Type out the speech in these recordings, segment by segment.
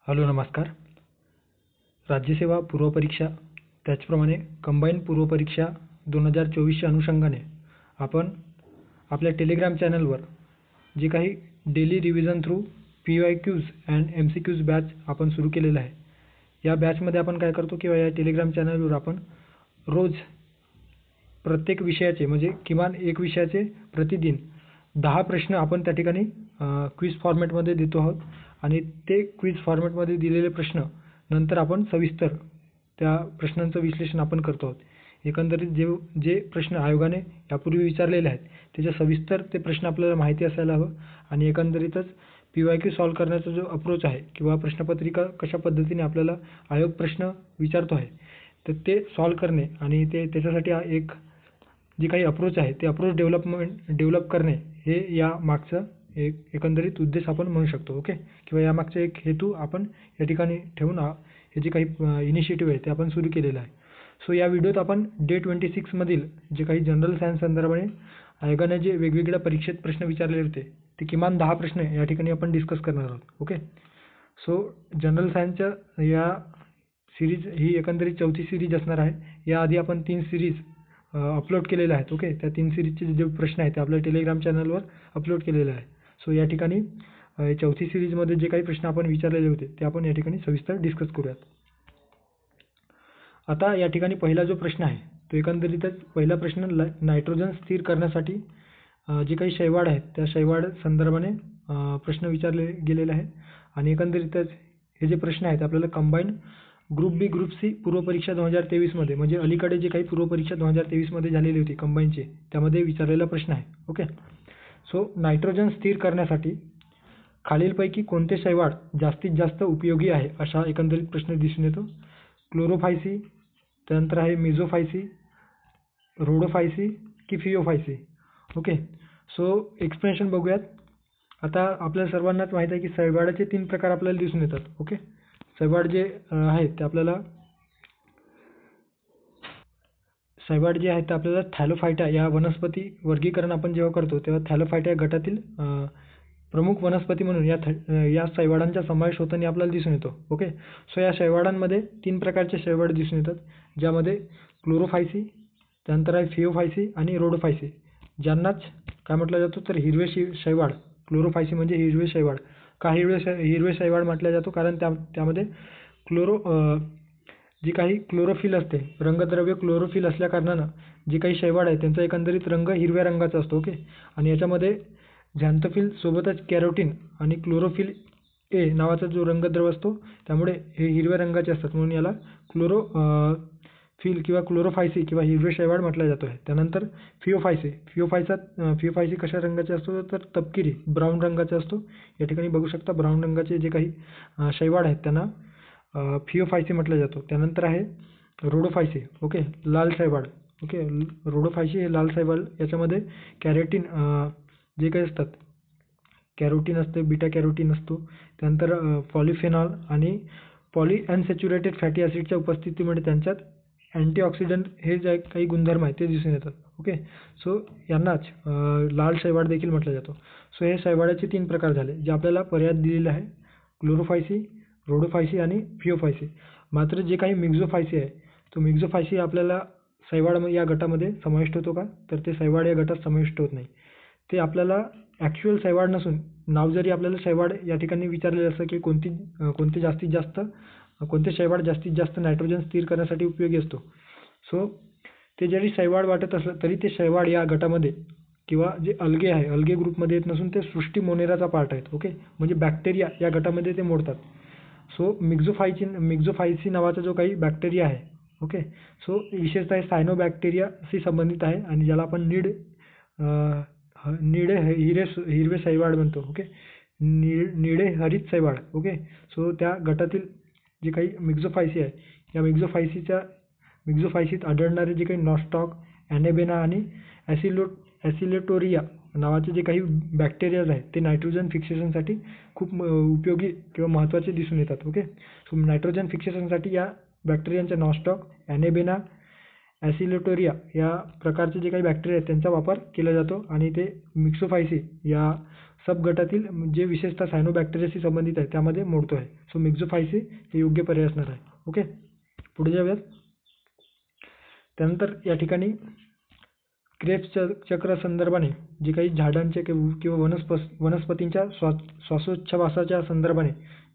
Hello नमस्कार. राज्यसेवा पूर्वपरीक्षा त्याचप्रमाणे combine पूर्वपरीक्षा 2024च्या अनुषंगाने आपण आपल्या टेलिग्राम चॅनलवर जे काही daily revision through PYQs and MCQs batch आपण सुरू केलेला आहे. या बॅचमध्ये आपण काय करतो किंवा या टेलिग्राम चॅनलवर आपण रोज प्रत्येक विषयाचे म्हणजे किमान एक विषयाचे प्रतिदिन 10 प्रश्न आपण त्या ठिकाणी क्विज फॉर्मॅटमध्ये देतो आहोत आणि ते क्विज फॉर्मॅटमध्ये दिलेले प्रश्न नंतर आपण सविस्तर त्या प्रश्नांचं विश्लेषण आपण करतो आहोत. एकंदरीत जे प्रश्न आयोगाने यापूर्वी विचारलेले आहेत त्याच्या सविस्तर ते प्रश्न आपल्याला माहिती असायला हवं आणि एकंदरीतच PYQ सॉल्व्ह करण्याचा जो अप्रोच आहे किंवा प्रश्नपत्रिका कशा पद्धतीने आपल्याला आयोग प्रश्न विचारतो आहे तर ते सॉल्व्ह करणे आणि त्याच्यासाठी एक जे काही अप्रोच आहे ते अप्रोच डेव्हलप करणे हे या मागचं एकंदरीत उद्देश आपण म्हणू शकतो. ओके, किंवा यामागचा एक हेतू आपण या ठिकाणी ठेवून हे जे काही इनिशिएटिव्ह आहे ते आपण सुरू केलेलं आहे. सो या व्हिडिओत आपण डे 26 मधील जे काही जनरल सायन्स संदर्भाने आयोगाने जे वेगवेगळ्या परीक्षेत प्रश्न विचारले होते ते किमान 10 प्रश्न या ठिकाणी आपण डिस्कस करणार आहोत. ओके, सो जनरल सायन्सच्या या सिरीज ही एकंदरीत 4थी सिरीज असणार आहे. याआधी आपण 3 सिरीज अपलोड केलेल्या आहेत. ओके, त्या 3 सिरीजचे जे प्रश्न आहेत ते आपल्या टेलिग्राम चॅनलवर अपलोड केलेले आहे. सो या ठिकाणी 4थी सिरीजमध्ये जे काही प्रश्न आपण विचारलेले होते ते आपण या ठिकाणी सविस्तर डिस्कस करूयात. आता या ठिकाणी पहिला जो प्रश्न आहे तो एकंदरीतच पहिला प्रश्न नायट्रोजन स्थिर करण्यासाठी जे काही शैवाड आहेत त्या शैवाड संदर्भाने प्रश्न विचारले गेलेले आहे आणि एकंदरीतच हे जे प्रश्न आहेत आपल्याला कंबाईन ग्रुप बी ग्रुप सी पूर्वपरीक्षा 2023 मध्ये म्हणजे अलीकडे जे काही पूर्वपरीक्षा 2023 मध्ये झालेली होती कंबाईनची त्यामध्ये विचारलेला प्रश्न आहे. ओके, सो नायट्रोजन स्थिर करण्यासाठी खालीलपैकी कोणते शैवाड जास्तीत जास्त उपयोगी आहे अशा एकंदरीत प्रश्न दिसून येतो. क्लोरोफायसी, त्यानंतर आहे मिझोफायसी, रोडोफायसी की फिओफायसी. ओके, सो एक्सप्लेनेशन बघूयात. आता आपल्या सर्वांनाच माहीत आहे की शैवाडाचे 3 प्रकार आपल्याला दिसून येतात. ओके, शैवाड जे आहेत ते आपल्याला थॅलोफायटा या वनस्पती वर्गीकरण आपण जेव्हा करतो तेव्हा थॅलोफायटा या गटातील प्रमुख वनस्पती म्हणून या शैवाडांचा समावेश होताना आपल्याला दिसून येतो. ओके, सो या शैवाडांमध्ये 3 प्रकारचे शैवाड दिसून येतात ज्यामध्ये क्लोरोफायसी, त्यानंतर आहे फिओफायसी आणि रोडोफायसी, ज्यांनाच काय म्हटलं जातो तर हिरवे शैवाड. क्लोरोफायसी म्हणजे हिरवे शैवाड. का हिरवे शैवाड म्हटलं जातो कारण त्यामध्ये जी काही क्लोरोफिल असते, रंगद्रव्य क्लोरोफिल असल्या कारणानं जे काही शैवाड आहे त्यांचा एकंदरीत रंग हिरव्या रंगाचा असतो. ओके, आणि याच्यामध्ये झॅन्थोफिल सोबतच कॅरोटीन आणि क्लोरोफिल ए नावाचा जो रंगद्रव्य असतो त्यामुळे हे हिरव्या रंगाचे असतात म्हणून याला क्लोरोफिल किंवा क्लोरोफायसी किंवा हिरवे शैवाड म्हटलं जातो आहे. त्यानंतर फिओफायसी कशा रंगाचा असतो तर तपकिरी ब्राऊन रंगाचा असतो. या ठिकाणी बघू शकता ब्राऊन रंगाचे जे काही शैवाड आहेत त्यांना फिओफायसी म्हटलं जातो. त्यानंतर आहे रोडोफायसी. ओके, लाल शैवाड. ओके, रोडोफायसी हे लाल शैवाड, याच्यामध्ये कॅरोटीन जे काही असतात कॅरोटीन असते, बीटा कॅरोटीन असतो. त्यानंतर पॉलिफेनॉल आणि पॉलीअनसॅच्युरेटेड फॅटी ॲसिडच्या उपस्थितीमुळे त्यांच्यात अँटीऑक्सिडंट हे जे काही गुणधर्म आहेत ते दिसून येतात. ओके, सो यांनाच लाल शैवाड देखील म्हटलं जातो. सो हे शैवाडाचे 3 प्रकार झाले जे आपल्याला पर्यायात दिलेले आहे, क्लोरोफायसी, रोडोफायसी आणि फिओफायसी. मात्र जे काही मिक्झोफायसी आहे तो मिक्झोफायसी आपल्याला शैवाड या गटामध्ये समाविष्ट होतो का तर ते शैवाड या गटात समाविष्ट होत नाही. ते आपल्याला ॲक्च्युअल शैवाड नसून नाव जरी आपल्याला शैवाड या ठिकाणी विचारलेलं असतं की कोणते शैवाड जास्तीत जास्त नायट्रोजन स्थिर करण्यासाठी उपयोगी असतो. सो ते जरी शैवाड वाटत असलं तरी ते शैवाड या गटामध्ये किंवा जे अल्गे आहे अल्गे ग्रुपमध्ये येत नसून ते सृष्टी मोनेराचा पार्ट आहेत. ओके, म्हणजे बॅक्टेरिया या गटामध्ये ते मोडतात. सो मिक्झोफायसी नावाचा जो काही बॅक्टेरिया आहे. ओके, सो विशेषतः सायनोबॅक्टेरियाशी संबंधित आहे आणि ज्याला आपण हिरवे शैवाड म्हणतो. ओके, निळे हरित शैवाड. ओके, सो त्या गटातील जे काही मिक्झोफायसी आहे या मिक्झोफायसीत आढळणारे जे काही नॉस्टॉक, ॲनेबेना आणि ॲसिलेटोरिया नावाचे जे काही बॅक्टेरियाज आहेत ते नायट्रोजन फिक्सेशनसाठी खूप उपयोगी किंवा महत्त्वाचे दिसून येतात. ओके, सो नायट्रोजन फिक्सेशनसाठी या बॅक्टेरियांचे नॉस्टॉक, ॲनेबेना, ॲसिलेटोरिया या प्रकारचे जे काही बॅक्टेरिया आहेत त्यांचा वापर केला जातो आणि ते मिक्झोफायसी या सबगटातील जे विशेषतः सायनोबॅक्टेरियाशी संबंधित आहे त्यामध्ये मोडतो आहे. सो मेक्झोफायसी हे योग्य पर्याय असणार आहे. ओके, पुढे जाऊयात. त्यानंतर या ठिकाणी क्रेब्स चक्र संदर्भाने जे काही झाडांचे किंवा वनस्पतींच्या श्वासोच्छवासाच्या संदर्भाने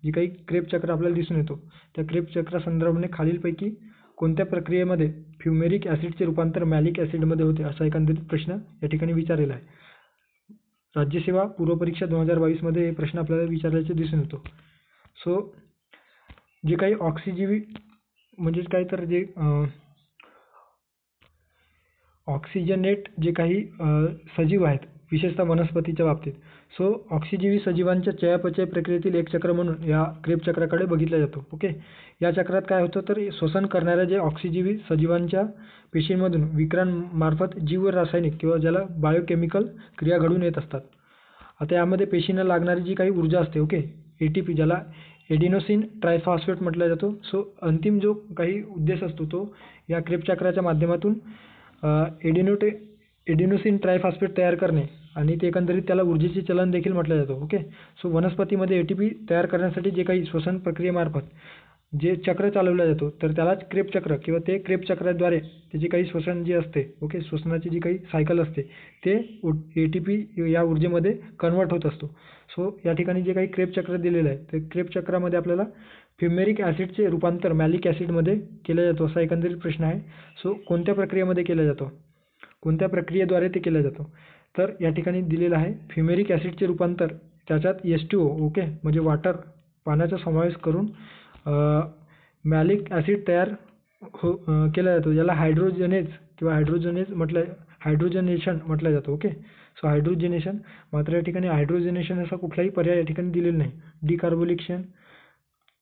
जी काही क्रेब्स चक्र आपल्याला दिसून येतो, त्या क्रेब्स चक्र संदर्भाने खालीलपैकी कोणत्या प्रक्रियेमध्ये फ्युमेरिक ॲसिडचे रूपांतर मॅलिक ॲसिडमध्ये होते असा एकंदरीत प्रश्न या ठिकाणी विचारलेला आहे. राज्यसेवा पूर्वपरीक्षा 2022 मध्ये हे प्रश्न आपल्याला विचारल्याचे दिसून येतो. सो जे काही ऑक्सिजीवी म्हणजे काय तर जे ऑक्सिजनेट जे काही सजीव आहेत विशेषतः वनस्पतीच्या बाबतीत, सो ऑक्सिजीवी सजीवांच्या चयापचय प्रक्रियेतील एक चक्र म्हणून या क्रेब्स चक्राकडे बघितला जातो. ओके, या चक्रात काय होतं तर श्वसन करणाऱ्या जे ऑक्सिजीवी सजीवांच्या पेशींमधून विकरांमार्फत जीव रासायनिक किंवा ज्याला बायोकेमिकल क्रिया घडून येत असतात. आता यामध्ये पेशींना लागणारी जी काही ऊर्जा असते, ओके, ATP ज्याला एडिनोसिन ट्रायफॉस्फेट म्हटला जातो. सो अंतिम जो काही उद्देश असतो तो या क्रेब्स चक्राच्या माध्यमातून एडिनोसिन ट्रायफॉस्फेट तयार करणे आणि ते एकंदरीत त्याला ऊर्जेचे चलन देखील म्हटलं जातं. ओके, सो वनस्पतीमध्ये ATP तयार करण्यासाठी जे काही श्वसन प्रक्रियेमार्फत जे चक्र चालवलं जातो तर त्यालाच क्रेब्स चक्र किंवा ते क्रेब्स चक्राद्वारे त्याची काही श्वसन जे असते, ओके, श्वसनाची जी काही सायकल असते ते ATP या ऊर्जेमध्ये कन्वर्ट होत असतो. सो या ठिकाणी जे काही क्रेब्स चक्र दिलेलं आहे ते क्रेब्स चक्रामध्ये आपल्याला फ्युमेरिक ॲसिडचे रूपांतर मॅलिक ॲसिडमध्ये केलं जातो असा एकंदरीत प्रश्न आहे. सो कोणत्या प्रक्रियेमध्ये केला जातो, कोणत्या प्रक्रियेद्वारे ते केलं जातो, तर या ठिकाणी दिलेलं आहे फ्युमेरिक ॲसिडचे रूपांतर त्याच्यात H2O, ओके, म्हणजे वाटर पाण्याचा समावेश करून मॅलिक ॲसिड तयार केला जातो, ज्याला हायड्रोजनेज किंवा हायड्रोजनेशन म्हटलं जातं. ओके, सो हायड्रोजनेशन, मात्र या ठिकाणी हायड्रोजनेशन असा कुठलाही पर्याय या ठिकाणी दिलेला नाही. डिकार्बोलिकेशन,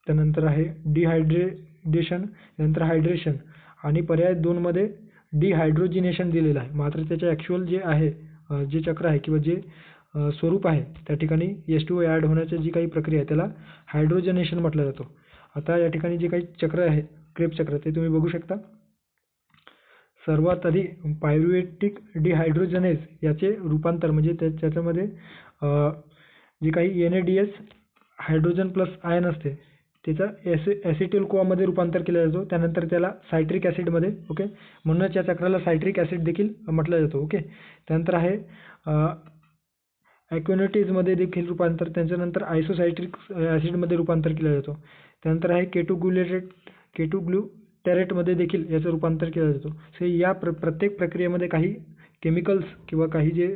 त्यानंतर आहे डिहायड्रेशन, त्यानंतर हायड्रेशन आणि पर्याय 2 मध्ये डिहायड्रोजिनेशन दिलेलं आहे. मात्र त्याचे ॲक्च्युअल जे आहे जे चक्र आहे किंवा जे स्वरूप आहे त्या ठिकाणी H2O ॲड होण्याची जी काही प्रक्रिया आहे त्याला हायड्रोजनेशन म्हटलं जातं. आता या ठिकाणी जे काही चक्र आहे क्रेब्स चक्र ते तुम्ही बघू शकता. सर्वात आधी पायरुवेटिक डिहायड्रोजनेज याचे रूपांतर म्हणजे त्याच्यामध्ये जे काही NADH हायड्रोजन प्लस आयन असते त्याचा ॲसिटिल कोआमध्ये रूपांतर केलं जातो. त्यानंतर त्याला सायट्रिक ॲसिडमध्ये, ओके, म्हणूनच या चक्राला सायट्रिक ॲसिड देखील म्हटलं जातं. ओके, त्यानंतर आहे ॲक्वेनोटेजमध्ये देखील रूपांतर, त्याच्यानंतर आयसोसायट्रिक ॲसिडमध्ये रूपांतर केलं जातं. त्यानंतर आहे केटोग्लुटॅरेटमध्ये देखील याचं रूपांतर केलं जातं. सो या प्रत्येक प्रक्रियेमध्ये काही केमिकल्स किंवा काही जे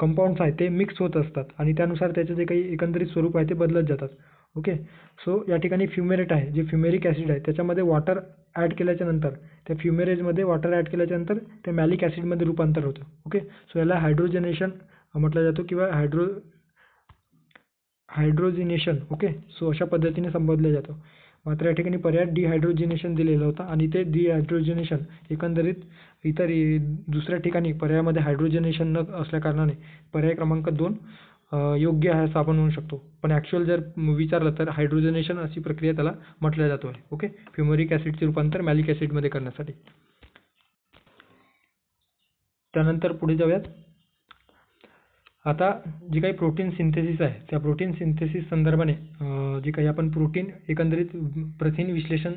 कंपाऊंड्स आहेत ते मिक्स होत असतात आणि त्यानुसार त्याचे जे काही एकंदरीत स्वरूप आहे ते बदलत जातात. ओके, सो या ठिकाणी फ्युमेरेट आहे जे फ्युमेरिक ॲसिड आहे त्याच्यामध्ये वॉटर ॲड केल्याच्या नंतर त्या फ्युमेरेजमध्ये वॉटर ॲड केल्याच्या नंतर ते मॅलिक ॲसिडमध्ये रूपांतर होतं. ओके, सो याला हायड्रोजनेशन म्हटलं जातो किंवा हायड्रोजिनेशन. ओके, सो अशा पद्धतीने संबोधलं जातं. मात्र या ठिकाणी पर्याय डिहायड्रोजिनेशन दिलेला होता आणि ते डिहायड्रोजिनेशन एकंदरीत इतर दुसऱ्या ठिकाणी पर्यायामध्ये हायड्रोजनेशन न असल्या कारणाने पर्याय क्रमांक 2 योग्य आहे असं आपण म्हणू शकतो. पण ॲक्च्युअल जर विचारलं तर हायड्रोजनेशन अशी प्रक्रिया त्याला म्हटलं जातो आहे. ओके, फ्युमेरिक ॲसिडचे रूपांतर मॅलिक ॲसिडमध्ये करण्यासाठी. त्यानंतर पुढे जाऊयात. आता जी काही प्रोटीन सिंथेसिस आहे त्या प्रोटीन सिंथेसिस संदर्भाने जी काही आपण प्रोटीन एकंदरीत प्रथिन विश्लेषण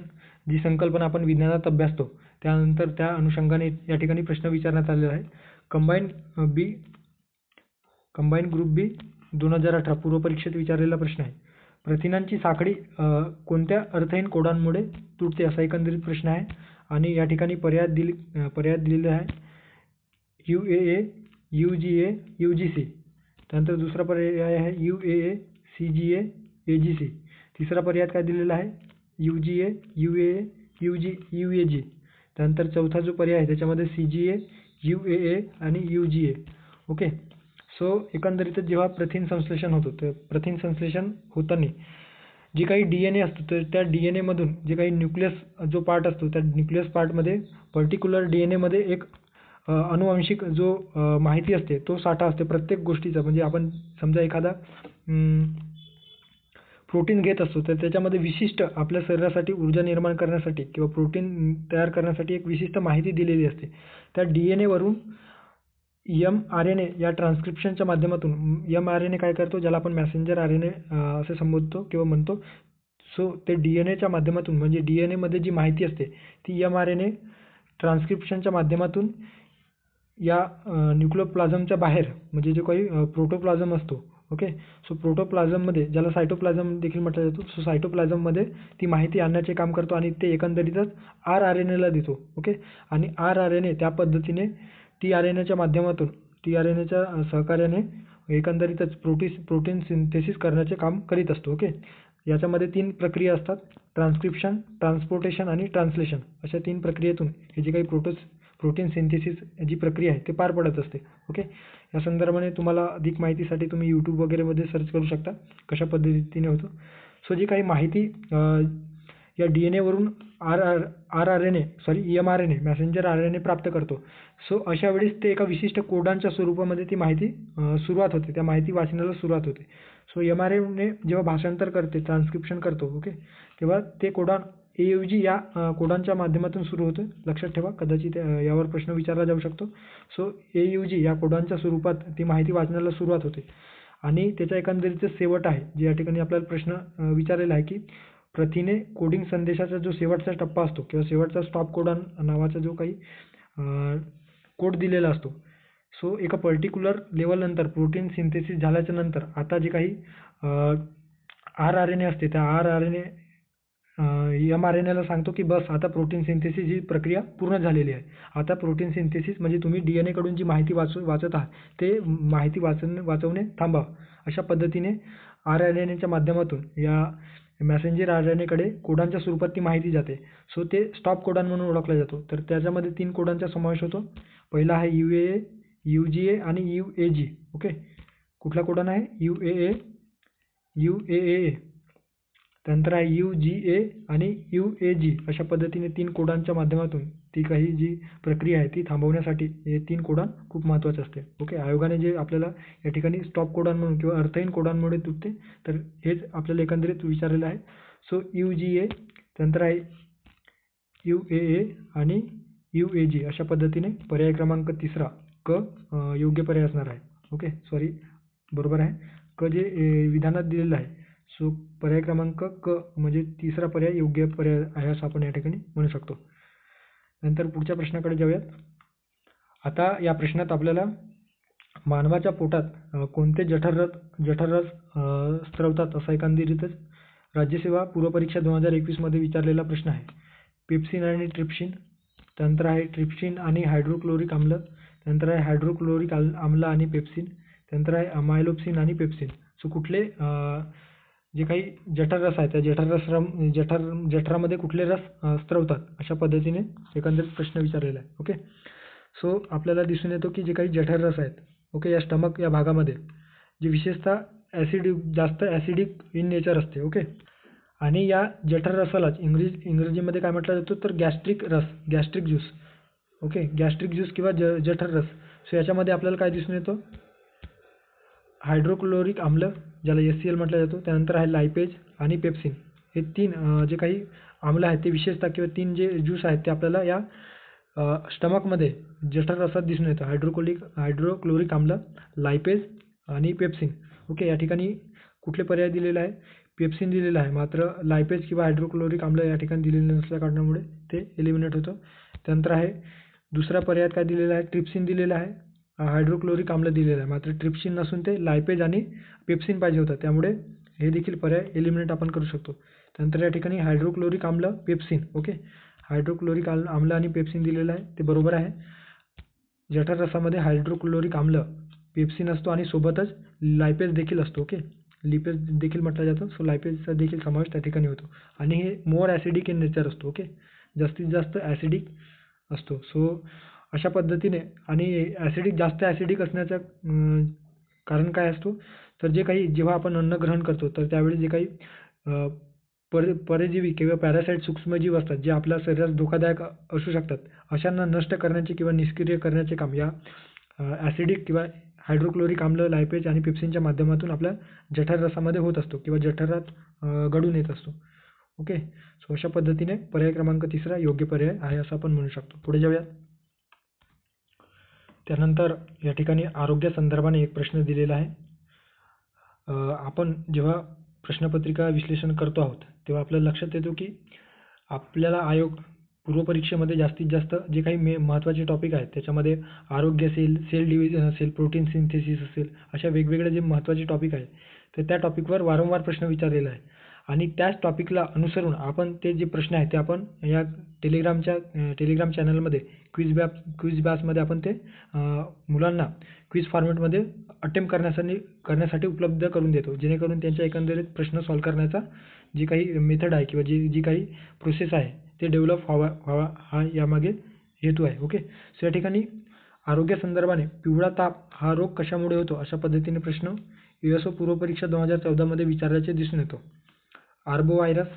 जी संकल्पना आपण विज्ञानात अभ्यासतो त्यानंतर त्या अनुषंगाने या ठिकाणी प्रश्न विचारण्यात आलेला आहे. कंबाईन ग्रुप बी 2018 पूर्वपरीक्षेत विचारलेला प्रश्न आहे. प्रथिनांची साखळी कोणत्या अर्थहीन कोडांमुळे तुटते असा एकंदरीत प्रश्न आहे आणि या ठिकाणी पर्याय दिलेले आहे UAA, UGA, UGC. त्यानंतर दुसरा पर्याय आहे UAA, CGA, AGC. तिसरा पर्याय काय दिलेला आहे UGA, UAA, UAG. त्यानंतर चौथा जो पर्याय आहे त्याच्यामध्ये CGA, UAA आणि UGA. ओके, सो एकंदरीतच जेव्हा प्रथिन संश्लेषण होतं तर प्रथिन संश्लेषण होताना जी काही DNA असतो तर त्या DNA मधून जे काही न्यूक्लियस जो पार्ट असतो त्या न्यूक्लियस पार्टमध्ये पर्टिक्युलर DNA मध्ये एक अनुवांशिक जो माहिती असते तो साठा असते प्रत्येक गोष्टीचा. म्हणजे आपण समजा एखादा प्रोटीन घेत असतो तर त्याच्यामध्ये विशिष्ट आपल्या शरीरासाठी ऊर्जा निर्माण करण्यासाठी किंवा प्रोटीन तयार करण्यासाठी एक विशिष्ट माहिती दिलेली असते. त्या DNA वरून mRNA या ट्रान्सक्रिप्शनच्या माध्यमातून mRNA काय करतो, ज्याला आपण मॅसेंजर RNA असे संबोधतो किंवा म्हणतो. सो ते DNAच्या माध्यमातून म्हणजे DNA मध्ये जी माहिती असते ती mRNA ट्रान्सक्रिप्शनच्या माध्यमातून या न्यूक्लियोप्लाझमच्या बाहेर म्हणजे जो काही प्रोटोप्लाझम असतो. ओके. सो प्रोटोप्लाझममध्ये, ज्याला सायटोप्लाझम देखील म्हटलं जातं, सो सायटोप्लाझममध्ये ती माहिती आणण्याचे काम करतो आणि ते एकंदरीतच RNAला देतो. ओके. आणि RNA त्या पद्धतीने tRNAच्या माध्यमातून tRNAच्या सहकार्याने एकंदरीतच प्रोटीन सिंथेसिस करण्याचे काम करीत असतो. ओके. याच्यामध्ये 3 प्रक्रिया असतात: ट्रान्सक्रिप्शन, ट्रान्सपोर्टेशन आणि ट्रान्सलेशन. अशा 3 प्रक्रियेतून हे जे काही प्रोटीन सिंथेसिस जी प्रक्रिया आहे ते पार पडत असते. ओके. या संदर्भाने तुम्हाला अधिक माहितीसाठी तुम्ही YouTube वगैरेमध्ये सर्च करू शकता कशा पद्धतीने होतं. सो जी काही माहिती या DNA वरून mRNA मॅसेंजर RNA प्राप्त करतो. सो अशा वेळेस ते एका विशिष्ट कोडांच्या स्वरूपामध्ये ती माहिती सुरुवात होते, त्या माहिती वाचनाला सुरुवात होते. सो mRNA जेव्हा भाषांतर करते, ट्रान्सक्रिप्शन करतो, ओके, तेव्हा ते कोडान AUG या कोडांच्या माध्यमातून सुरू होतं. लक्षात ठेवा, कदाचित यावर प्रश्न विचारला जाऊ शकतो. सो AUG या कोडांच्या स्वरूपात ती माहिती वाचनाला सुरुवात होते आणि त्याच्या एकंदरीत शेवट आहे, जे या ठिकाणी आपल्याला प्रश्न विचारलेला आहे की प्रथिने कोडिंग संदेशाचा जो शेवटचा टप्पा असतो किंवा शेवटचा स्टॉप कोडॉन नावाचा जो काही कोड दिलेला असतो. सो एका पर्टिक्युलर लेवलनंतर प्रोटीन सिंथेसिस झाल्याच्या नंतर आता जे काही RNA असते त्या mRNAला सांगतो की बस आता प्रोटीन सिंथेसिस ही प्रक्रिया पूर्ण झालेली आहे. आता प्रोटीन सिंथेसिस म्हणजे तुम्ही DNA कडून जी माहिती वाचत आहात ते माहिती वाचवणे थांबवा. अशा पद्धतीने RNAच्या माध्यमातून या मॅसेंजर RNAकडे कोडांच्या स्वरूपात ती माहिती जाते. सो ते स्टॉप कोडॉन म्हणून ओळखला जातो. तर त्याच्यामध्ये 3 कोडांचा समावेश होतो. पहिला आहे UAA, UGA आणि UAG. ओके. कुठला कोडॉन आहे? UAA. त्यानंतर आहे UGA आणि UAG. अशा पद्धतीने 3 कोडांच्या माध्यमातून ती काही जी प्रक्रिया आहे ती थांबवण्यासाठी हे 3 कोडॉन खूप महत्त्वाचे असते. ओके. आयोगाने जे आपल्याला या ठिकाणी स्टॉप कोडॉन म्हणून किंवा अर्थहीन कोडॉनमुळे तुटते, तर हेच आपल्याला एकंदरीत विचारलेलं आहे. सो UGA, त्यानंतर आहे UAA आणि UAG. अशा पद्धतीने पर्याय क्रमांक 3 क योग्य पर्याय असणार आहे. ओके. सॉरी, बरोबर आहे. क जे विधानात दिलेलं आहे. सो पर्याय क्रमांक क म्हणजे 3रा पर्याय योग्य पर्याय आहे असं आपण या ठिकाणी म्हणू शकतो. नंतर पुढच्या प्रश्नाकडे जाऊयात. आता या प्रश्नात आपल्याला मानवाच्या पोटात कोणते जठररस स्त्रवतात असा एकंदरीतच राज्यसेवा पूर्वपरीक्षा 2021 मध्ये विचारलेला प्रश्न आहे. पेप्सिन आणि ट्रिप्सिन, त्यानंतर आहे ट्रिप्सिन आणि हायड्रोक्लोरिक आम्ल, त्यानंतर आहे हायड्रोक्लोरिक आम्ल आणि पेप्सिन, त्यानंतर आहे अमायलोप्सिन आणि पेप्सिन. सो कुठले जे काही जठररस आहे त्या जठरामध्ये कुठले रस स्त्रवतात अशा पद्धतीने एकंदरीत प्रश्न विचारलेला आहे. ओके. सो आपल्याला दिसून येतो की जे काही जठररस आहेत, ओके, या स्टमक या भागामध्ये जे विशेषतः जास्त ॲसिडिक इन नेचर असते. ओके. आणि या जठररसालाच इंग्रजीमध्ये काय म्हटलं जातं तर gastric juice. Okay. Gastric juice किंवा जठररस. सो याच्यामध्ये आपल्याला काय दिसून येतं? हायड्रोक्लोरिक आम्ल, ज्याला HCl म्हटलं जातं, त्यानंतर आहे लायपेज आणि पेप्सिन. हे 3 जे काही आम्ल आहेत ते विशेषतः किंवा 3 जे ज्यूस आहेत ते आपल्याला या स्टमकमध्ये जठररसात दिसून येतं. हायड्रोक्लोरिक आम्ल, लायपेज आणि पेप्सिन. ओके. या ठिकाणी कुठले पर्याय दिलेले आहे? पेप्सिन दिलेलं आहे, मात्र लायपेज किंवा हायड्रोक्लोरिक आम्ल या ठिकाणी दिलेलं नसल्या कारणामुळे ते एलिमिनेट होतं. त्यानंतर आहे दुसरा पर्याय काय दिलेला आहे? ट्रिप्सिन दिलेलं आहे, हायड्रोक्लोरिक आम्ल दिलेलं आहे, मात्र ट्रिप्सिन नसून ते लायपेज आणि पेप्सिन पाहिजे होतं, त्यामुळे हे देखील पर्याय एलिमिनेट आपण करू शकतो. त्यानंतर या ठिकाणी हायड्रोक्लोरिक आम्ल, पेप्सिन. ओके. हायड्रोक्लोरिक आम्ल आणि पेप्सिन दिलेलं आहे, ते बरोबर आहे. जठररसामध्ये हायड्रोक्लोरिक आम्ल, पेप्सिन असतो आणि सोबतच लायपेज देखील असतो. ओके. लिपेज देखील म्हटलं जातं. सो लायपेजचा देखील समावेश त्या ठिकाणी होतो आणि हे मोर ॲसिडिक इन नेचर असतो. ओके. जास्तीत जास्त ॲसिडिक असतो. सो अशा पद्धतीने आणि जास्त ॲसिडिक असण्याचं कारण काय असतो तर जे काही जेव्हा आपण अन्न ग्रहण करतो तर त्यावेळी जे काही परजीवी किंवा पॅरासाइट सूक्ष्मजीव असतात जे आपल्या शरीरास धोकादायक असू शकतात, अशांना नष्ट करण्याचे किंवा निष्क्रिय करण्याचे काम या ॲसिडिक किंवा हायड्रोक्लोरिक आम्ल, लायपेज आणि पेप्सिनच्या माध्यमातून आपल्या जठररसामध्ये होत असतो किंवा जठरात घडून येत असतो. ओके. सो अशा पद्धतीने पर्याय क्रमांक 3 योग्य पर्याय आहे असं आपण म्हणू शकतो. पुढे जाऊया. त्यानंतर या ठिकाणी आरोग्य संदर्भाने एक प्रश्न दिलेला आहे. आपण जेव्हा प्रश्नपत्रिका विश्लेषण करतो आहोत तेव्हा आपल्या लक्षात येतो की आपल्याला आयोग पूर्वपरीक्षेमध्ये जास्तीत जास्त जे काही महत्त्वाचे टॉपिक आहेत त्याच्यामध्ये आरोग्य असेल, सेल डिव्हिजन असेल, प्रोटीन सिंथेसिस असेल, अशा वेगवेगळे जे महत्त्वाचे टॉपिक आहेत तर त्या टॉपिकवर वारंवार प्रश्न विचारलेला आहे आणि त्याच टॉपिकला अनुसरून आपण ते जे प्रश्न आहेत ते आपण या टेलिग्राम चॅनलमध्ये क्विज बॅचमध्ये आपण ते मुलांना क्विज फॉर्मॅटमध्ये अटेम्प्ट करण्यासाठी उपलब्ध करून देतो, जेणेकरून त्यांच्या एकंदरीत प्रश्न सॉल्व्ह करण्याचा जी काही मेथड आहे किंवा जी काही प्रोसेस आहे ते डेव्हलप व्हावा हा यामागे हेतू आहे. ओके. सो या ठिकाणी आरोग्य संदर्भाने पिवळा ताप हा रोग कशामुळे होतो अशा पद्धतीने प्रश्न USO पूर्वपरीक्षा 2014 मध्ये विचारल्याचे दिसून येतो. आर्बो व्हायरस,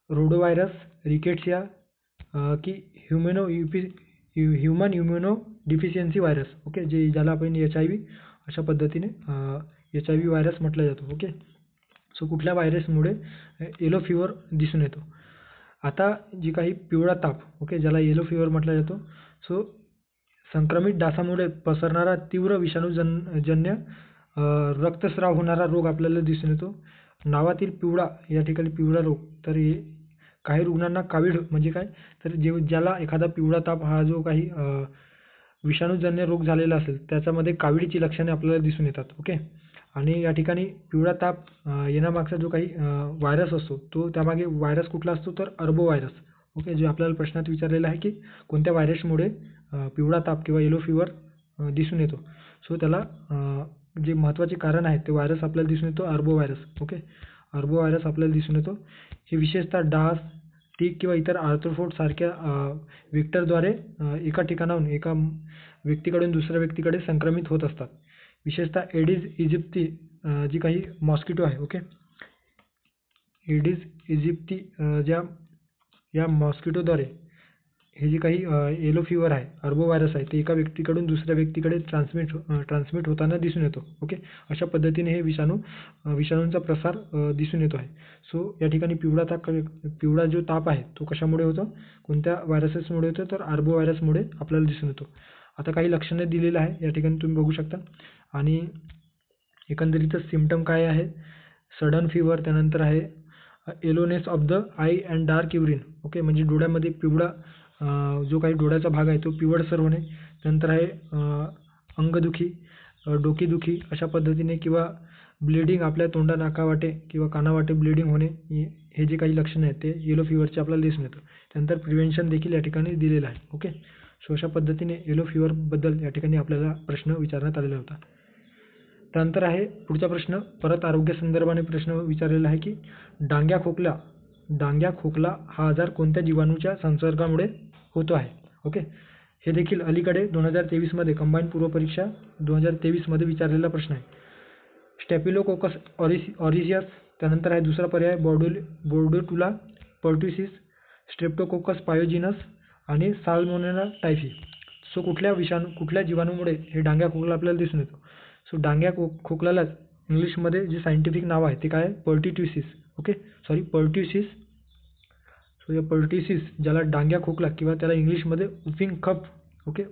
रोडोव्हायरस, रिकेट्सिया की human immuno deficiency virus. Okay, जे ज्याला आपण HIV अशा पद्धतीने HIV व्हायरस म्हटलं जातो. ओके. सो कुठल्या व्हायरसमुळे येलो फीवर दिसून येतो. आता जी काही पिवळा ताप, ओके, ज्याला येलो फीवर म्हटलं जातो, सो संक्रमित डासामुळे पसरणारा तीव्र विषाणूजन्य रक्तस्राव होणारा रोग आपल्याला दिसून येतो. नावातील पिवळा या ठिकाणी पिवळा रोग, तर हे काही रुग्णांना कावीळ म्हणजे काय, तर ज्याला एखादा पिवळा ताप हा जो काही विषाणूजन्य रोग झालेला असेल त्याच्यामध्ये कावीळीची लक्षणे आपल्याला दिसून येतात. ओके. आणि या ठिकाणी पिवळा ताप येण्यामागचा जो काही व्हायरस असतो तो त्यामागे व्हायरस कुठला असतो तर अर्बो व्हायरस. ओके, जे आपल्याला प्रश्नात विचारलेलं आहे की कोणत्या व्हायरसमुळे पिवळा ताप किंवा येलो फीवर दिसून येतो. सो त्याला जे महत्त्वाचे कारण आहे ते व्हायरस आपल्याला दिसून येतो अर्बो व्हायरस. ओके, अर्बो व्हायरस आपल्याला दिसून येतो. हे विशेषतः डास, टिक किंवा इतर आर्थ्रोपोड सारख्या व्हेक्टरद्वारे एका ठिकाणाहून एका व्यक्तीकडून दुसऱ्या व्यक्तीकडे संक्रमित होत असतात. विशेषतः एडिस इजिप्ती जी काही मॉस्किटो आहे. ओके, एडिस इजिप्ती या मॉस्किटोद्वारे हे जे काही येलो फीवर आहे, अर्बो व्हायरस आहे, ते एका व्यक्तीकडून दुसऱ्या व्यक्तीकडे ट्रान्समिट होताना दिसून येतो. ओके, अशा पद्धतीने हे विषाणूंचा प्रसार दिसून येतो आहे. सो या ठिकाणी पिवळा जो ताप आहे तो कशामुळे होतो, कोणत्या व्हायरसेसमुळे होतो तर अर्बो व्हायरसमुळे आपल्याला दिसून येतो. आता काही लक्षणे दिलेलं आहे या ठिकाणी तुम्ही बघू शकता आणि एकंदरीतच सिम्पटम काय आहे, सडन फीवर, त्यानंतर आहे yellowness of the I and dark urine. Okay, म्हणजे डोळ्यामध्ये पिवळा जो काही डोळ्याचा भाग आहे तो पिवळसर होणे. त्यानंतर आहे अंगदुखी, डोकेदुखी अशा पद्धतीने किंवा ब्लिडिंग, आपल्या तोंडा नाकावाटे किंवा कानावाटे ब्लिडिंग होणे, हे जे काही लक्षणं आहेत ते येलो फीवरचे आपल्याला दिसून येतं. त्यानंतर प्रिव्हेन्शन देखील या ठिकाणी दिलेलं आहे. ओके, सो अशा पद्धतीने येलो फीवरबद्दल या ठिकाणी आपल्याला प्रश्न विचारण्यात आलेला होता. त्यानंतर आहे पुढचा प्रश्न, परत आरोग्य संदर्भाने प्रश्न विचारलेला आहे की डांग्या खोकला हा आजार कोणत्या जीवाणूच्या संसर्गामुळे होतो आहे. ओके, हे देखील अलीकडे 2023 मध्ये कंबाईंड पूर्वपरीक्षा 2023 मध्ये विचारलेला प्रश्न आहे. स्टॅफिलोकोकस ऑरिजियस, त्यानंतर आहे दुसरा पर्याय बोर्डोटुला पर्ट्युसिस, स्ट्रेप्टोकोकस पायोजिनस आणि साल्मोनेला टायफी. सो कुठल्या जीवाणूमुळे हे डांग्या खोकला आपल्याला दिसून येतो. सो डांग्या खोकल्यालाच इंग्लिशमध्ये जे सायंटिफिक नाव आहे ते काय आहे, पर्ट्युसिस. Okay, pertussis. सो या पर्ट्युसिस ज्याला डांग्या खोकला किंवा त्याला इंग्लिशमध्ये उपिंग कफ, ओके,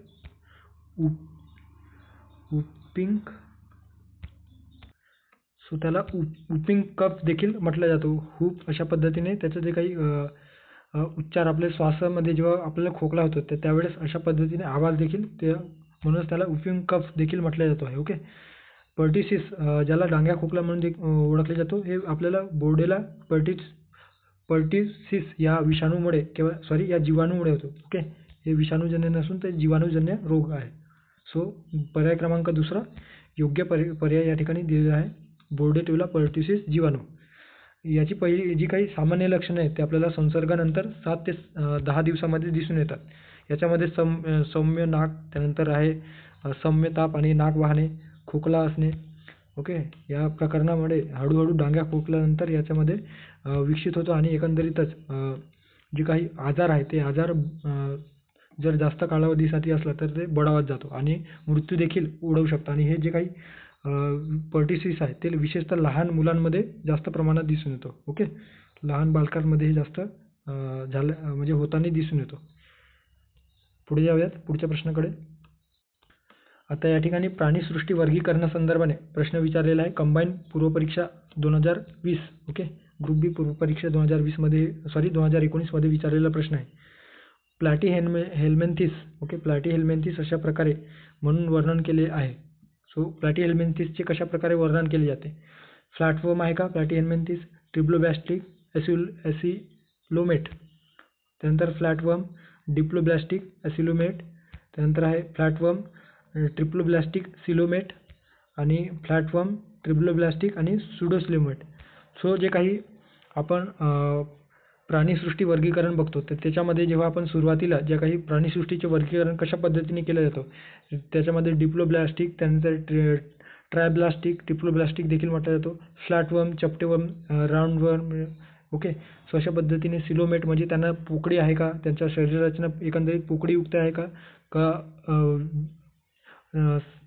उपिंग, सो त्याला उपिंग कफ देखील म्हटलं जातो. हूप अशा पद्धतीने त्याचं जे काही उच्चार आपल्या श्वासामध्ये जेव्हा आपल्याला खोकला होतो तर त्यावेळेस अशा पद्धतीने आवाज देखील म्हणूनच त्याला उपिंग कफ देखील म्हटलं जातो आहे. ओके, पर्ट्युसिस ज्याला डांग्या खोकला म्हणून ओळखले जातो, हे आपल्याला बोर्डेला पर्ट्युसिस या विषाणूमुळे किंवा या जीवाणूमुळे होतो. ओके, हे विषाणूजन्य नसून ते जीवाणूजन्य रोग आहे. सो पर्याय क्रमांक दुसरा योग्य पर्याय या ठिकाणी दिलेला आहे, बोर्डेटुला पर्ट्युसिस जीवाणू. याची पहिली जी काही सामान्य लक्षणे आहेत ते आपल्याला संसर्गानंतर 7 ते 10 दिवसामध्ये दिसून येतात. याच्यामध्ये सौम्य नाक, त्यानंतर आहे सौम्य ताप आणि नाक वाहणे, खोकला असणे. ओके, या प्रकरणामुळे हळूहळू डांग्या खोकल्यानंतर याच्यामध्ये विकसित होतो आणि एकंदरीतच जे काही आजार आहे ते आजार जर जास्त कालावधीसाठी असला तर ते बळावत जातो आणि मृत्यू देखील ओढवू शकतो. आणि हे जे काही पर्ट्युसिस आहे ते विशेषतः लहान मुलांमध्ये जास्त प्रमाणात दिसून येतो. ओके, लहान बालकांमध्ये हे जास्त होताना दिसून येतो. पुढे जाऊयात पुढच्या प्रश्नाकडे. आता या ठिकाणी प्राणीसृष्टी वर्गीकरणासंदर्भाने प्रश्न विचारलेला आहे कंबाईन पूर्वपरीक्षा 2020. ओके, ग्रुप बी पूर्वपरीक्षा 2019 मध्ये विचारलेला प्रश्न आहे. प्लॅटीहेल्मिन्थिस. ओके, प्लॅटीहेल्मिन्थिस अशा प्रकारे म्हणून वर्णन केले आहे. सो प्लॅटीहेल्मिन्थिसचे कशा प्रकारे वर्णन केले जाते. फ्लॅटवर्म आहे का प्लॅटीहेल्मिन्थिस. ट्रिप्लोब्लास्टिक ॲसिलोमेट. त्यानंतर फ्लॅटवर्म डिप्लोब्लास्टिक ॲसिलोमेट. त्यानंतर आहे फ्लॅटवर्म ट्रिप्लोब्लास्टिक सिलोमेट आणि फ्लॅटवर्म ट्रिप्लोब्लास्टिक आणि सुडोसिलोमेट. सो जे काही आपण प्राणीसृष्टी वर्गीकरण बघतो तर त्याच्यामध्ये जेव्हा आपण सुरुवातीला जे काही प्राणीसृष्टीचे वर्गीकरण कशा पद्धतीने केलं जातं त्याच्यामध्ये डिप्लोब्लास्टिक, त्यानंतर ट्रायब्लास्टिक, ट्रिप्लोब्लास्टिक देखील म्हटलं जातो. फ्लॅटवर्म, चपटेवर्म, राऊंडवर्म. ओके, सो अशा पद्धतीने सिलोमेट म्हणजे त्यांना पोकळी आहे का, त्यांच्या शरीर रचना एकंदरीत पोकळीयुक्त आहे का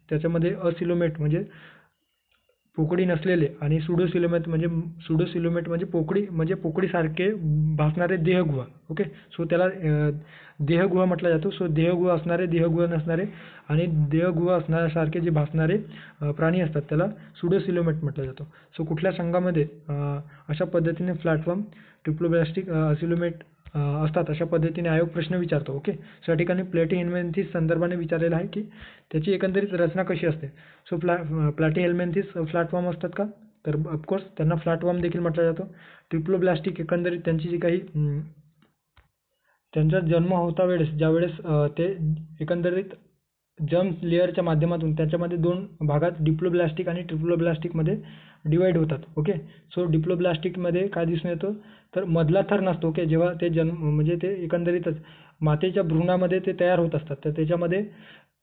त्याच्यामध्ये असिलोमेट म्हणजे पोकळी नसलेले आणि सुडोसिलोमेट म्हणजे पोकळीसारखे भासणारे देहगुहा. ओके, सो त्याला देहगुहा म्हटला जातो. सो देहगुहा असणारे, देहगुहा नसणारे आणि देहगुहा असण्यासारखे जे भासणारे प्राणी असतात त्याला सुडोसिलोमेट म्हटलं जातं. सो कुठल्या संघामध्ये अशा पद्धतीने फ्लॅटवर्म, ट्रिप्लोब्लास्टिक, असिलोमेट असतात अशा पद्धतीने आयोग प्रश्न विचारतो. ओके, सो या ठिकाणी प्लॅटीहेल्मिन्थिस संदर्भाने विचारलेला आहे की त्याची एकंदरीत रचना कशी असते. सो प्लॅटीहेल्मिन्थिस फ्लॅटवर्म असतात का, तर ऑफकोर्स त्यांना फ्लॅटवर्म देखील म्हटलं जातं. ट्रिप्लोब्लास्टिक एकंदरीत त्यांची जी काही त्यांचा जन्म होता वेळेस ज्यावेळेस ते एकंदरीत जर्म लेअरच्या माध्यमातून त्याच्यामध्ये 2 भागात डिप्लोब्लास्टिक आणि ट्रिप्लोब्लास्टिकमध्ये डिवाईड होतात. ओके, सो डिप्लोब्लास्टिकमध्ये काय दिसून येतं तर मधला थर नसतो. ओके, जेव्हा ते म्हणजे ते एकंदरीतच मातेच्या भ्रूणामध्ये ते तयार होत असतात तर त्याच्यामध्ये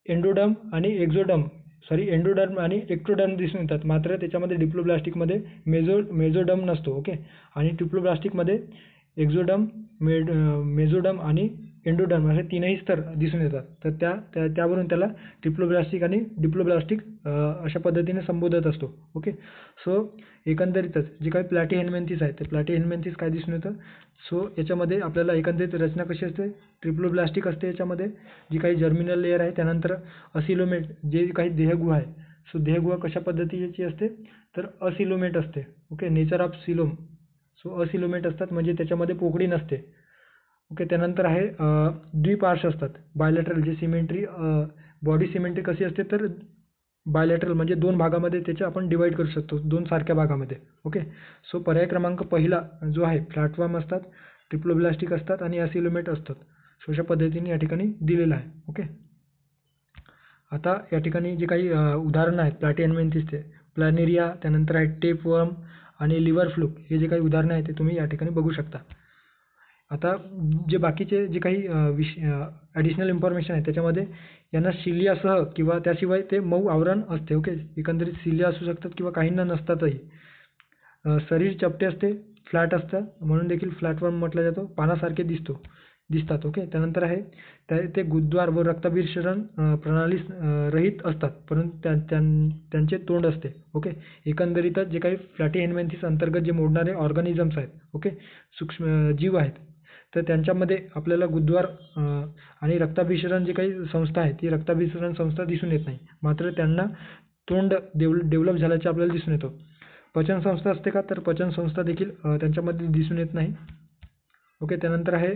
एंडोडर्म आणि एंडोडर्म आणि एक्टोडर्म दिसून येतात. मात्र त्याच्यामध्ये डिप्लोब्लास्टिकमध्ये मेझोडर्म नसतो. ओके, आणि ट्रिप्लोब्लास्टिकमध्ये एक्झोडर्म, मेझोडर्म आणि एंडोडर्म असे 3ही स्तर दिसून येतात. तर त्यावरून त्याला ट्रिप्लोब्लास्टिक आणि डिप्लोब्लास्टिक अशा पद्धतीने संबोधत असतो. ओके, सो एकंदरीतच जे काही प्लॅटीहेल्मिन्थिस आहे ते प्लॅटीहेल्मिन्थिस काय दिसून येतं. सो याच्यामध्ये आपल्याला एकंदरीत रचना कशी असते, ट्रिप्लोब्लास्टिक असते याच्यामध्ये जी काही जर्मिनल लेअर आहे. त्यानंतर असिलोमेट जे काही देहगुहा आहे. सो देहगुहा कशा पद्धतीची असते तर असिलोमेट असते. Okay, nature of coelom. So acoelomate असतात म्हणजे त्याच्यामध्ये पोकळी नसते. ओके, त्यानंतर आहे द्विपार्श्व असतात बायलॅटरल जे सिमेट्री बॉडी सिमेट्री कशी असते तर बायलॅटरल म्हणजे 2 भागामध्ये त्याचे आपण डिवाईड करू शकतो 2 सारख्या भागामध्ये. ओके, सो पर्याय क्रमांक पहिला जो आहे फ्लॅटवर्म असतात, ट्रिप्लोब्लास्टिक असतात आणि असिलोमेट असतात. सो अशा पद्धतीने या ठिकाणी दिलेलं आहे. ओके, आता या ठिकाणी जे काही उदाहरणं आहेत प्लॅटीहेल्मिन्थिसचे प्लॅनेरिया, त्यानंतर आहे टेपवर्म आणि लिव्हर फ्लूक हे जे काही उदाहरणं आहेत ते तुम्ही या ठिकाणी बघू शकता. आता जे बाकीचे जे काही ॲडिशनल इन्फॉर्मेशन आहे त्याच्यामध्ये यांना सिलियासह किंवा त्याशिवाय ते मऊ आवरण असते. ओके, एकंदरीत सिलिया असू शकतात किंवा काहींना नसतातही. शरीर चपटे असते, फ्लॅट असतं म्हणून देखील फ्लॅटवर्म म्हटलं जातो. पानासारखे दिसतात. ओके, त्यानंतर आहे ते गुदद्वार व रक्ताभिसरण प्रणाली रहित असतात परंतु त्यांचे तोंड असते. ओके, एकंदरीतच जे काही प्लॅटीहेल्मिन्थिस अंतर्गत जे मोडणारे ऑर्गॅनिझम्स आहेत. ओके, सूक्ष्म जीव आहेत तर त्यांच्यामध्ये आपल्याला गुदद्वार आणि रक्ताभिसरण जे काही संस्था आहे ती रक्ताभिसरण संस्था दिसून येत नाही. मात्र त्यांना तोंड डेव्हलप झाल्याचे आपल्याला दिसून येतं. पचनसंस्था असते का तर पचनसंस्था देखील त्यांच्यामध्ये दिसून येत नाही. ओके, त्यानंतर आहे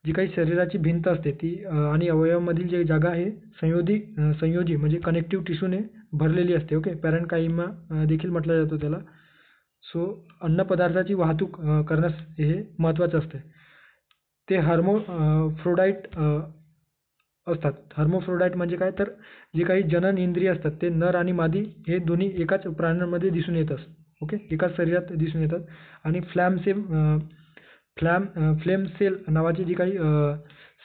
जी काही शरीराची भिंत असते ती आणि अवयवामधील जी जागा आहे संयोजी म्हणजे कनेक्टिव्ह टिश्यूने भरलेली असते. ओके, पॅरेन्काइमा देखील म्हटलं जातं त्याला. सो अन्नपदार्थाची वाहतूक करण्यास हे महत्त्वाचं असते. ते हर्मोफ्रोडाईट असतात. हर्मोफ्रोडाईट म्हणजे काय तर जे काही जनन इंद्रिय असतात ते नर आणि मादी हे दोन्ही एकाच प्राण्यांमध्ये दिसून येतात. ओके, एकाच शरीरात दिसून येतात. आणि फ्लेम सेल नावाची जी काही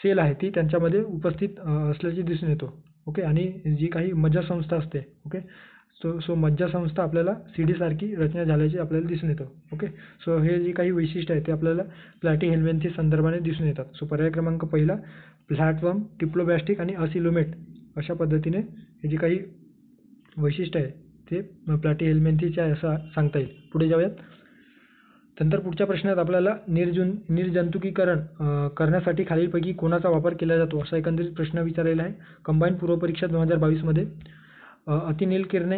सेल आहे ती त्यांच्यामध्ये उपस्थित असल्याचे दिसून येतो. ओके, आणि जी काही मज्जासंस्था असते. ओके, सो मज्जासंस्था आपल्याला सीडीसारखी रचना झाल्याचे आपल्याला दिसून येतं. ओके, सो हे जे काही वैशिष्ट्य आहे ते आपल्याला प्लॅटीहेल्मिन्थिस संदर्भाने दिसून येतात. सो पर्याय क्रमांक पहिला फ्लॅटवर्म, ट्रिप्लोब्लास्टिक आणि असिलोमेट अशा पद्धतीने हे जे काही वैशिष्ट्य आहे ते प्लॅटीहेल्मिन्थिसचे आहे असं सांगता येईल. पुढे जाऊयात. नंतर पुढच्या प्रश्नात आपल्याला निर्जंतुकीकरण करण्यासाठी खालीलपैकी कोणाचा वापर केला जातो असा एकंदरीत प्रश्न विचारलेला आहे. कंबाईन पूर्वपरीक्षा 2022 मध्ये अतिनील किरणे,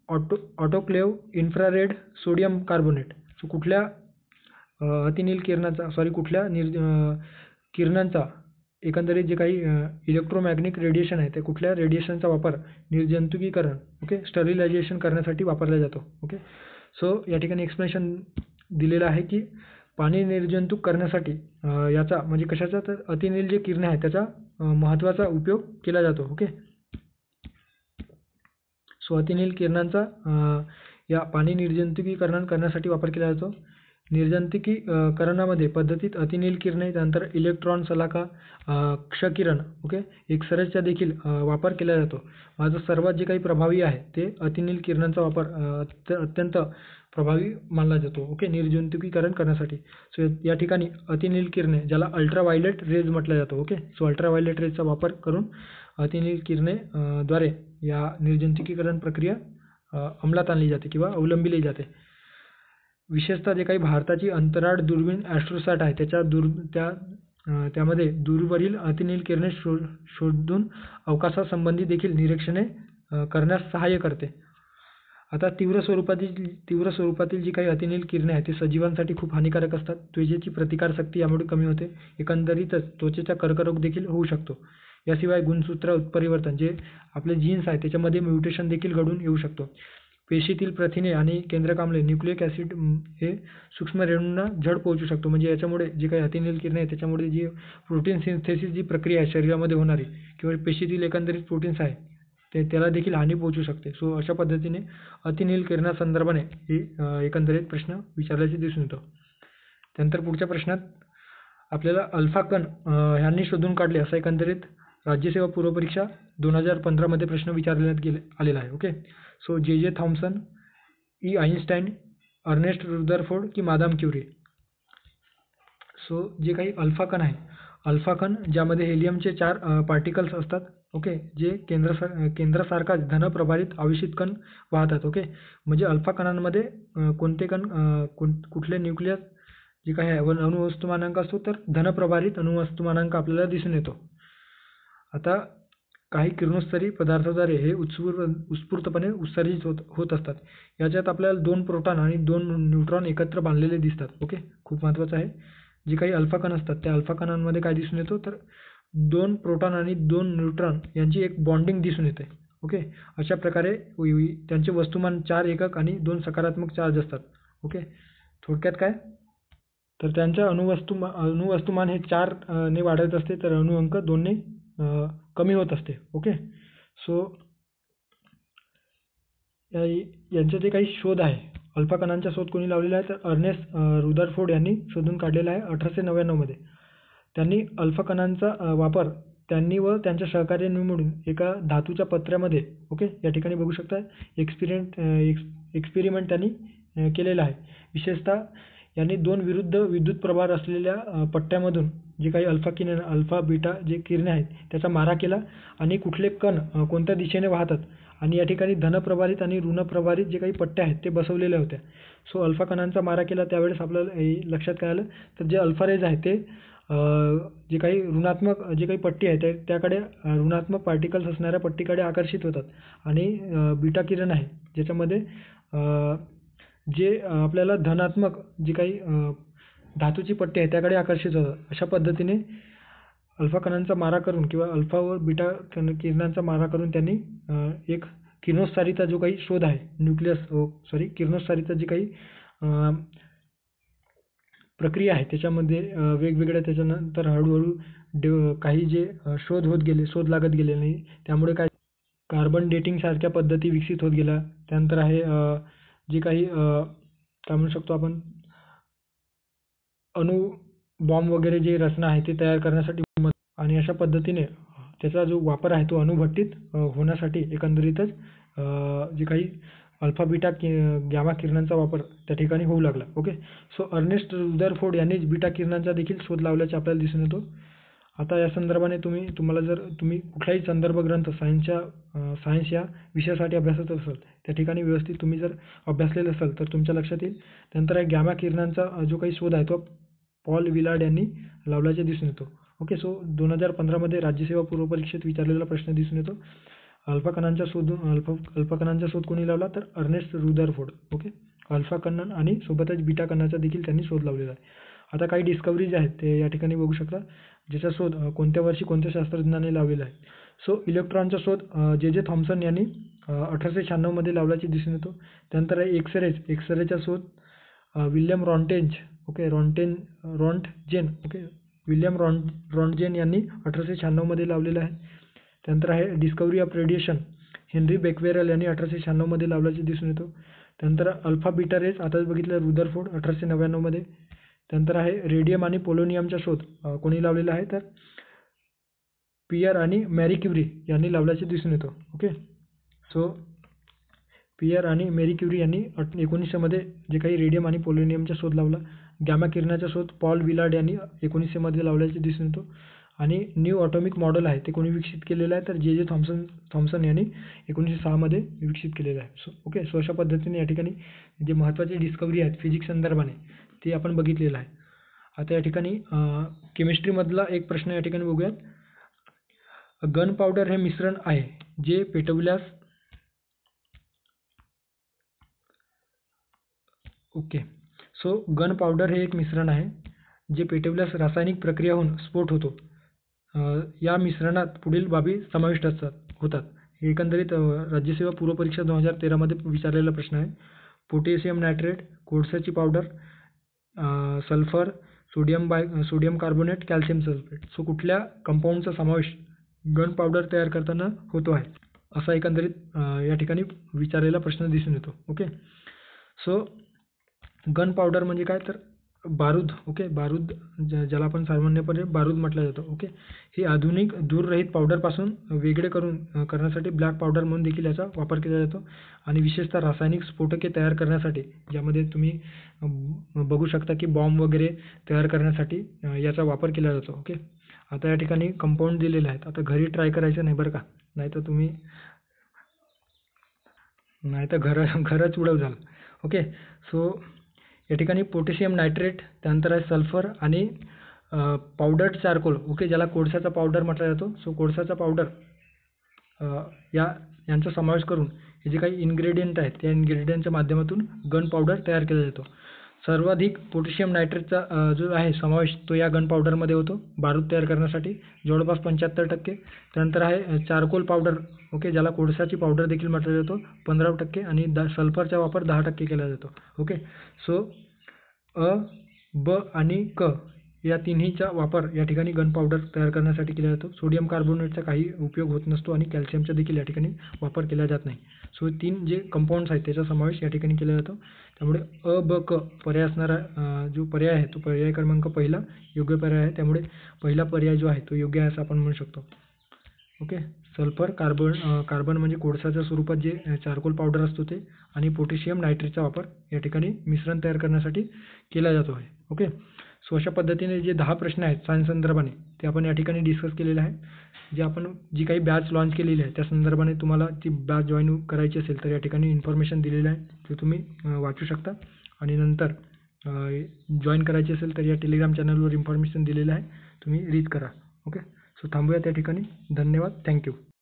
autoclave, infrared, sodium carbonate. So कुठल्या अतिनील किरणाचा कुठल्या किरणांचा एकंदरीत जे काही इलेक्ट्रोमॅग्नेटिक रेडिएशन आहे ते कुठल्या रेडिएशनचा वापर निर्जंतुकीकरण स्टरिलायझेशन करण्यासाठी वापरला जातो. सो या ठिकाणी एक्सप्लेनेशन दिलेलं आहे की पाणी निर्जंतुक करण्यासाठी याचा म्हणजे कशाचा तर अतिनील जे किरणे आहेत त्याचा महत्त्वाचा उपयोग केला जातो. सो अतिनील किरणांचा या पाणी निर्जंतुकीकरण करण्यासाठी वापर केला जातो. निर्जंतुकीकरणामध्ये पद्धतीत अतिनील किरणे, त्यानंतर इलेक्ट्रॉन सलाका, क्षकिरण एक्सरेचा देखील वापर केला जातो. माझं सर्वात जे काही प्रभावी आहे ते अतिनील किरणांचा वापर अत्यंत प्रभावी मानला जातो निर्जंतुकीकरण करण्यासाठी. सो या ठिकाणी अतिनील किरणे ज्याला अल्ट्राव्हायोलेट रेज म्हटलं जातं. सो अल्ट्राव्हायोलेट रेजचा वापर करून अतिनील किरणे द्वारे या निर्जंतुकीकरण प्रक्रिया अंमलात आणली जाते किंवा अवलंबिली जाते. विशेषतः जे काही भारताची अंतराळ दुर्बीण ॲस्ट्रोसॅट आहे त्यामध्ये दूरवरील अतिनील किरणे शोधून अवकाशासंबंधी देखील निरीक्षणे करण्यास सहाय्य करते. आता तीव्र स्वरूपातील जी काही अतिनील किरणे आहेत ती सजीवांसाठी खूप हानिकारक असतात. त्वचेची प्रतिकारशक्ती यामुळे कमी होते. एकंदरीतच त्वचेचा कर्करोग देखील होऊ शकतो. याशिवाय गुणसूत्र उत्परिवर्तन जे आपले जीन्स आहे त्याच्यामध्ये म्युटेशन देखील घडून येऊ शकतो. पेशीतील प्रथिने आणि केंद्रकाम्ले, न्यूक्लिक ॲसिड हे सूक्ष्म रेणूंना झळ पोहोचू शकतो. म्हणजे याच्यामुळे जे काही अतिनील किरणे आहेत त्याच्यामुळे जी प्रोटीन सिंथेसिस जी प्रक्रिया आहे शरीरामध्ये होणारी किंवा पेशीतील एकंदरीत प्रोटीन्स आहे त्याला देखील हानी पोहोचू शकते. सो अशा पद्धतीने अतिनील किरणासंदर्भाने ही एकंदरीत प्रश्न विचारल्याचे दिसून येतो. त्यानंतर पुढच्या प्रश्नात आपल्याला अल्फा कण ह्यांनी शोधून काढले असा एकंदरीत राज्यसेवा पूर्वपरीक्षा 2015 मध्ये प्रश्न विचारण्यात आलेला आहे. So J Thomson, E Einstein, Ernest Rutherford की मादाम क्युरी. सो जे काही अल्फा कण आहे, अल्फा कण ज्यामध्ये हेलियमचे 4 पार्टिकल्स असतात जे केंद्रासारखाच धनप्रभारित आवेशित कण वाहतात. म्हणजे अल्फा कणांमध्ये कोणते कण कुठले न्यूक्लियस जे काही अणुवस्तुमानांक असतो तर धनप्रभारित अणुवस्तुमानांक आपल्याला दिसून येतो. आता काही किरणोत्सर्गी पदार्थाद्वारे हे उत्स्फूर्तपणे उत्सर्जित होत असतात. याच्यात आपल्याला 2 प्रोटॉन आणि 2 न्यूट्रॉन एकत्र बांधलेले दिसतात. खूप महत्त्वाचं आहे. जे काही अल्फा कण असतात त्या अल्फा कणांमध्ये काय दिसून येतो तर 2 प्रोटॉन आणि 2 न्यूट्रॉन यांची एक बॉन्डिंग दिसून येते. अशा प्रकारे त्यांचे वस्तुमान 4 एकक आणि 2 सकारात्मक चार्ज असतात. थोडक्यात काय तर त्यांचं अणुवस्तुमान हे 4 ने वाढत असते तर अणुअंक 2 ने कमी होत असते. सो यांचे जे काही शोध आहे अल्फा कणांचा शोध कोणी लावलेला आहे तर अर्नेस्ट रुदरफोर्ड यांनी शोधून काढलेला आहे 1899 मध्ये. त्यांनी अल्फा कणांचा वापर त्यांनी व त्यांच्या सहकार्यांनी मिळून एका धातूच्या पत्र्यामध्ये या ठिकाणी बघू शकता एक्सपेरिमेंट त्यांनी केलेला आहे. विशेषतः यांनी 2 विरुद्ध विद्युत प्रभार असलेल्या पट्ट्यामधून जे काही अल्फा बीटा जे किरणे आहेत त्याचा मारा केला आणि कुठले कण कोणत्या दिशेने वाहतात आणि या ठिकाणी धनप्रभारित आणि ऋणप्रभारित जे काही पट्ट्या आहेत ते बसवलेल्या होत्या. सो अल्फा कणांचा मारा केला त्यावेळेस आपल्याला लक्षात काय आलं तर जे अल्फा रेज आहे ते जे काही ऋणात्मक जे काही पट्टी आहे त्याकडे ऋणात्मक पार्टिकल्स असणाऱ्या पट्टीकडे आकर्षित होतात आणि बीटा किरण आहे ज्याच्यामध्ये जे आपल्याला धनात्मक जी काही धातूची पट्टी आहे त्याकडे आकर्षित होतात. अशा पद्धतीने अल्फा कणांचा मारा करून किंवा अल्फा व बीटा किरणांचा मारा करून त्यांनी एक किरणोत्सारीचा जो काही शोध आहे किरणोत्सारीचा जी काही प्रक्रिया आहे त्याच्यामध्ये वेगवेगळ्या त्याच्यानंतर हळूहळू काही जे शोध लागत गेले नाही त्यामुळे काय कार्बन डेटिंग सारख्या पद्धती विकसित होत गेल्या. त्यानंतर आहे जे काही काय म्हणू शकतो आपण अणु बॉम्ब वगैरे जे रचना आहे ते तयार करण्यासाठी आणि अशा पद्धतीने त्याचा जो वापर आहे तो अणुभट्टीत होण्यासाठी एकंदरीतच जे काही अल्फा बीटा गॅमा किरणांचा वापर त्या ठिकाणी होऊ लागला. सो अर्नेस्ट रुदरफोर्ड यांनीच बीटा किरणांचा देखील शोध लावल्याचे आपल्याला दिसून येतो आता या संदर्भाने तुम्हाला जर तुम्ही कुठलाही संदर्भ ग्रंथ सायन्स या विषयासाठी अभ्यासत असाल, त्या ठिकाणी व्यवस्थित तुम्ही जर अभ्यासलेलं असाल तर तुमच्या लक्षात येईल. त्यानंतर गॅमा किरणांचा जो काही शोध आहे तो पॉल विलार्ड यांनी लावल्याचे दिसून येतो. ओके, सो 2015 मध्ये राज्यसेवा पूर्वपरीक्षेत विचारलेला प्रश्न दिसून येतो. अल्फा कणांचा शोध कोणी लावला तर अर्नेस्ट रुदरफोर्ड. ओके, अल्फा कण आणि सोबतच बीटा कणाचा देखील त्यांनी शोध लावलेला आहे. आता काही डिस्कव्हरीज आहेत ते या ठिकाणी बघू शकता, ज्याचा शोध कोणत्या वर्षी कोणत्या शास्त्रज्ञाने लावलेला आहे. सो इलेक्ट्रॉनचा शोध जे थॉम्सन यांनी 1896 मध्ये लावल्याचे दिसून येतो. त्यानंतर एक्सरेचा शोध विल्यम रॉन्टेंज रॉन्टजेन विल्यम रॉन्टजेन यांनी 1896 मध्ये लावलेला आहे. त्यानंतर आहे डिस्कव्हरी ऑफ रेडिएशन हेनरी बेक्वेरेल यांनी 1896 मध्ये लावल्याचे दिसून येतो. त्यानंतर अल्फा बीटा रेज आताच बघितलं रुदरफोर्ड 1899 मध्ये. त्यानंतर आहे रेडियम आणि पोलोनियमचा शोध कोणी लावलेला आहे तर पियर आणि मॅरी क्युरी यांनी लावल्याचे दिसून येतो. ओके, सो पियर आणि मॅरी क्युरी यांनी 1900 मध्ये जे काही रेडियम आणि पोलोनियमचा शोध लावला. गॅमा किरणाचा शोध पॉल विलार्ड यांनी 1900 मध्ये लावल्याचे दिसून येतो. आणि न्यू ऑटोमिक मॉडेल आहे ते कोणी विकसित केलेलं आहे तर जे थॉम्सन यांनी 1906 मध्ये विकसित केलेलं आहे. ओके, सो अशा पद्धतीने या ठिकाणी जे महत्त्वाची डिस्कव्हरी आहेत फिजिक्स संदर्भाने ते आपण बघितलेलं आहे. आता या ठिकाणी केमिस्ट्रीमधला एक प्रश्न या ठिकाणी बघूयात. गन पावडर हे मिश्रण आहे जे पेटवल्यास सो गन पावडर हे एक मिश्रण आहे जे पेटवल्यास रासायनिक प्रक्रिया होऊन स्फोट होतो. या मिश्रणात पुढील बाबी समाविष्ट होतात. एकंदरीत राज्यसेवा पूर्वपरीक्षा 2013 मध्ये विचारलेला प्रश्न आहे. पोटॅशियम नायट्रेट, कोळशाची powder, sulphur, sodium carbonate, calcium sulphate. So कुठल्या कंपाऊंडचा समावेश गन पावडर तयार करताना होतो आहे असा एकंदरीत या ठिकाणी विचारलेला प्रश्न दिसून येतो. ओके, सो गन पावडर म्हणजे काय तर बारूद. ओके, बारूद ज्याला आपण सामान्यपणे बारूद म्हटलं जातं. ओके, ही आधुनिक धूररहित पावडरपासून वेगळे करण्यासाठी ब्लॅक पावडर म्हणून देखील याचा वापर केला जातो. आणि विशेषतः रासायनिक स्फोटके तयार करण्यासाठी ज्यामध्ये तुम्ही बघू शकता की बॉम्ब वगैरे तयार करण्यासाठी याचा वापर केला जातो. ओके, आता या ठिकाणी कंपाऊंड दिलेले आहेत. आता घरी ट्राय करायचं नाही बरं का, नाहीतर घरच उडव झालं. ओके, सो या ठिकाणी पोटॅशियम नायट्रेट, त्यानंतर आहे सल्फर आणि पावडर्ड चारकोल. ओके, ज्याला कोळशाचा पावडर म्हटला जातो. सो कोळशाचा पावडर यांचा समावेश करून हे जे काही इन्ग्रेडियंट आहेत त्या इन्ग्रेडियंटच्या माध्यमातून गन पावडर तयार केला जातो. सर्वाधिक पोटॅशियम नायट्रेटचा जो आहे समावेश तो या गन पावडरमध्ये होतो बारूद तयार करण्यासाठी जवळपास 75%. त्यानंतर आहे चारकोल पावडर. ओके, ज्याला कोळशाची पावडर देखील म्हटलं जातो 15% आणि सल्फरचा वापर 10% केला जातो. ओके, सो अ, ब आणि क या तिन्हीचा वापर या ठिकाणी गन पावडर तयार करण्यासाठी केला जातो. सोडियम कार्बोनेटचा काही उपयोग होत नसतो आणि कॅल्शियमचा देखील या ठिकाणी वापर केला जात नाही. सो 3 जे कंपाऊंड्स आहेत त्याचा समावेश या ठिकाणी केला जातो. त्यामुळे अ, ब, क पर्याय असणारा जो पर्याय आहे तो पर्याय क्रमांक पहिला योग्य पर्याय आहे. त्यामुळे पहिला पर्याय जो आहे तो योग्य आहे असं आपण म्हणू शकतो. ओके, सल्फर कार्बन म्हणजे कोळशाच्या स्वरूपात जे चारकोल पावडर असतो ते आणि पोटॅशियम नायट्रेटचा वापर या ठिकाणी मिश्रण तयार करण्यासाठी केला जातो आहे. ओके, सो अशा पद्धतीने जे 10 प्रश्न आहेत सायन्स संदर्भाने ते आपण या ठिकाणी डिस्कस केलेले आहे. जे आपण जी काही बॅच लॉन्च केलेली आहे त्या संदर्भाने तुम्हाला ती बॅच जॉईन करायची असेल तर या ठिकाणी इन्फॉर्मेशन दिलेलं आहे ते तुम्ही वाचू शकता. आणि नंतर जॉईन करायची असेल तर या टेलिग्राम चॅनलवर इन्फॉर्मेशन दिलेलं आहे, तुम्ही रीड करा. ओके, सो थांबूया त्या ठिकाणी. धन्यवाद, थँक्यू.